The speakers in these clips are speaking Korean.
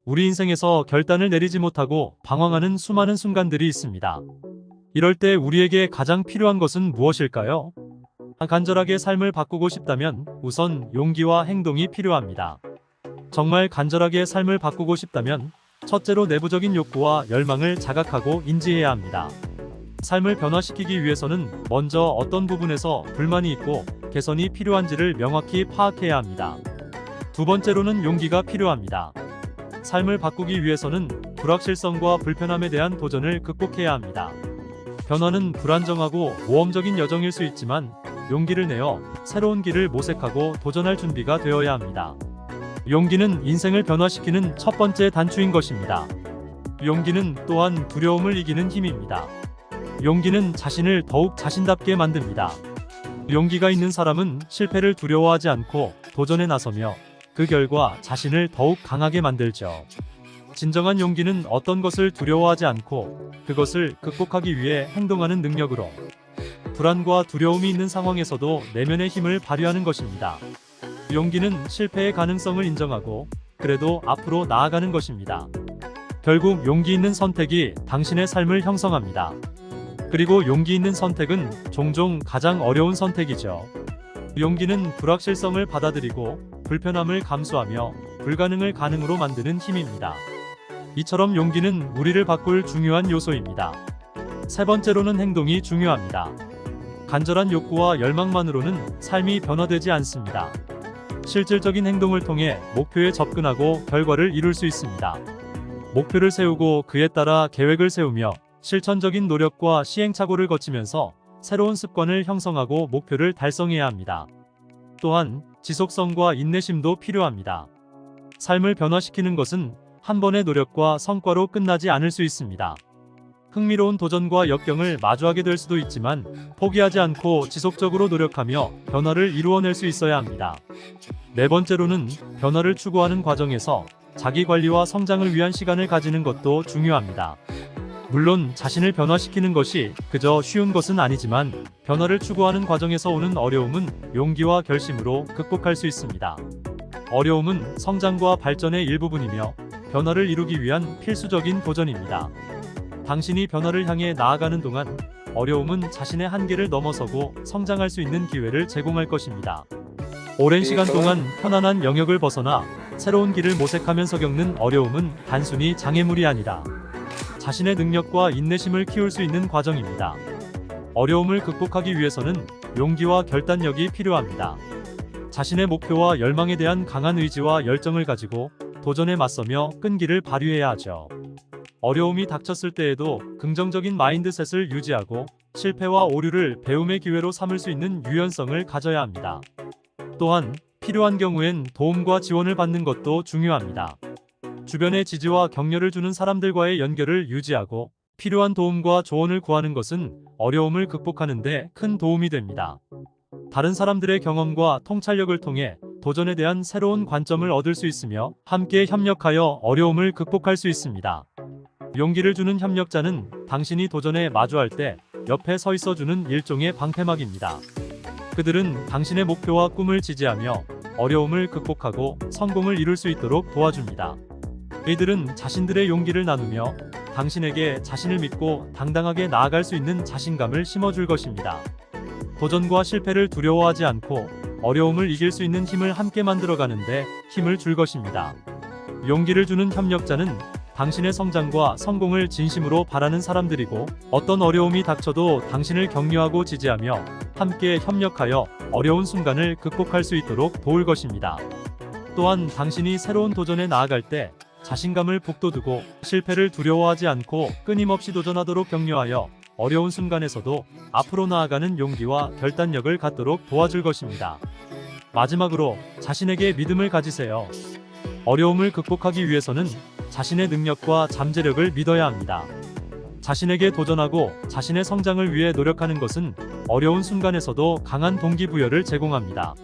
우리 인생에서 결단을 내리지 못하고 방황하는 수많은 순간들이 있습니다. 이럴 때 우리에게 가장 필요한 것은 무엇일까요? 간절하게 삶을 바꾸고 싶다면 우선 용기와 행동이 필요합니다. 정말 간절하게 삶을 바꾸고 싶다면 첫째로 내부적인 욕구와 열망을 자각하고 인지해야 합니다. 삶을 변화시키기 위해서는 먼저 어떤 부분에서 불만이 있고 개선이 필요한지를 명확히 파악해야 합니다. 두 번째로는 용기가 필요합니다. 삶을 바꾸기 위해서는 불확실성과 불편함에 대한 도전을 극복해야 합니다. 변화는 불안정하고 모험적인 여정일 수 있지만 용기를 내어 새로운 길을 모색하고 도전할 준비가 되어야 합니다. 용기는 인생을 변화시키는 첫 번째 단추인 것입니다. 용기는 또한 두려움을 이기는 힘입니다. 용기는 자신을 더욱 자신답게 만듭니다. 용기가 있는 사람은 실패를 두려워하지 않고 도전에 나서며 그 결과 자신을 더욱 강하게 만들죠. 진정한 용기는 어떤 것을 두려워하지 않고 그것을 극복하기 위해 행동하는 능력으로 불안과 두려움이 있는 상황에서도 내면의 힘을 발휘하는 것입니다. 용기는 실패의 가능성을 인정하고 그래도 앞으로 나아가는 것입니다. 결국 용기 있는 선택이 당신의 삶을 형성합니다. 그리고 용기 있는 선택은 종종 가장 어려운 선택이죠. 용기는 불확실성을 받아들이고 불편함을 감수하며 불가능을 가능으로 만드는 힘입니다. 이처럼 용기는 우리를 바꿀 중요한 요소입니다. 세 번째로는 행동이 중요합니다. 간절한 욕구와 열망만으로는 삶이 변화되지 않습니다. 실질적인 행동을 통해 목표에 접근하고 결과를 이룰 수 있습니다. 목표를 세우고 그에 따라 계획을 세우며 실천적인 노력과 시행착오를 거치면서 새로운 습관을 형성하고 목표를 달성해야 합니다. 또한 지속성과 인내심도 필요합니다. 삶을 변화시키는 것은 한 번의 노력과 성과로 끝나지 않을 수 있습니다. 흥미로운 도전과 역경을 마주하게 될 수도 있지만 포기하지 않고 지속적으로 노력하며 변화를 이루어낼 수 있어야 합니다. 네 번째로는 변화를 추구하는 과정에서 자기 관리와 성장을 위한 시간을 가지는 것도 중요합니다. 물론 자신을 변화시키는 것이 그저 쉬운 것은 아니지만 변화를 추구하는 과정에서 오는 어려움은 용기와 결심으로 극복할 수 있습니다. 어려움은 성장과 발전의 일부분이며 변화를 이루기 위한 필수적인 도전입니다. 당신이 변화를 향해 나아가는 동안 어려움은 자신의 한계를 넘어서고 성장할 수 있는 기회를 제공할 것입니다. 오랜 시간 동안 편안한 영역을 벗어나 새로운 길을 모색하면서 겪는 어려움은 단순히 장애물이 아니라 자신의 능력과 인내심을 키울 수 있는 과정입니다. 어려움을 극복하기 위해서는 용기와 결단력이 필요합니다. 자신의 목표와 열망에 대한 강한 의지와 열정을 가지고 도전에 맞서며 끈기를 발휘해야 하죠. 어려움이 닥쳤을 때에도 긍정적인 마인드셋을 유지하고 실패와 오류를 배움의 기회로 삼을 수 있는 유연성을 가져야 합니다. 또한 필요한 경우엔 도움과 지원을 받는 것도 중요합니다. 주변의 지지와 격려를 주는 사람들과의 연결을 유지하고 필요한 도움과 조언을 구하는 것은 어려움을 극복하는 데 큰 도움이 됩니다. 다른 사람들의 경험과 통찰력을 통해 도전에 대한 새로운 관점을 얻을 수 있으며 함께 협력하여 어려움을 극복할 수 있습니다. 용기를 주는 협력자는 당신이 도전에 마주할 때 옆에 서 있어주는 일종의 방패막입니다. 그들은 당신의 목표와 꿈을 지지하며 어려움을 극복하고 성공을 이룰 수 있도록 도와줍니다. 이들은 자신들의 용기를 나누며 당신에게 자신을 믿고 당당하게 나아갈 수 있는 자신감을 심어줄 것입니다. 도전과 실패를 두려워하지 않고 어려움을 이길 수 있는 힘을 함께 만들어가는데 힘을 줄 것입니다. 용기를 주는 협력자는 당신의 성장과 성공을 진심으로 바라는 사람들이고 어떤 어려움이 닥쳐도 당신을 격려하고 지지하며 함께 협력하여 어려운 순간을 극복할 수 있도록 도울 것입니다. 또한 당신이 새로운 도전에 나아갈 때 자신감을 북돋우고 실패를 두려워하지 않고 끊임없이 도전하도록 격려하여 어려운 순간에서도 앞으로 나아가는 용기와 결단력을 갖도록 도와줄 것입니다. 마지막으로 자신에게 믿음을 가지세요. 어려움을 극복하기 위해서는 자신의 능력과 잠재력을 믿어야 합니다. 자신에게 도전하고 자신의 성장을 위해 노력하는 것은 어려운 순간에서도 강한 동기부여를 제공합니다.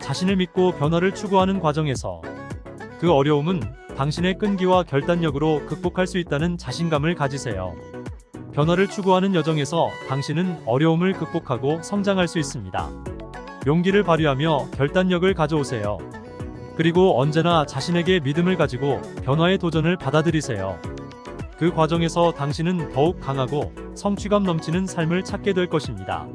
자신을 믿고 변화를 추구하는 과정에서 그 어려움은 당신의 끈기와 결단력으로 극복할 수 있다는 자신감을 가지세요. 변화를 추구하는 여정에서 당신은 어려움을 극복하고 성장할 수 있습니다. 용기를 발휘하며 결단력을 가져오세요. 그리고 언제나 자신에게 믿음을 가지고 변화의 도전을 받아들이세요. 그 과정에서 당신은 더욱 강하고 성취감 넘치는 삶을 찾게 될 것입니다.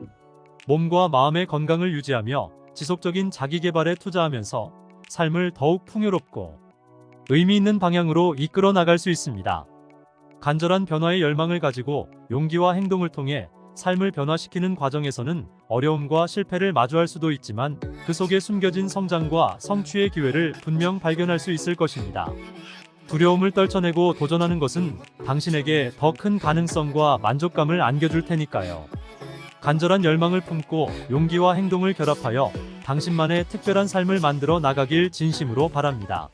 몸과 마음의 건강을 유지하며 지속적인 자기 개발에 투자하면서 삶을 더욱 풍요롭고 의미 있는 방향으로 이끌어 나갈 수 있습니다. 간절한 변화의 열망을 가지고 용기와 행동을 통해 삶을 변화시키는 과정에서는 어려움과 실패를 마주할 수도 있지만 그 속에 숨겨진 성장과 성취의 기회를 분명 발견할 수 있을 것입니다. 두려움을 떨쳐내고 도전하는 것은 당신에게 더 큰 가능성과 만족감을 안겨줄 테니까요. 간절한 열망을 품고 용기와 행동을 결합하여 당신만의 특별한 삶을 만들어 나가길 진심으로 바랍니다.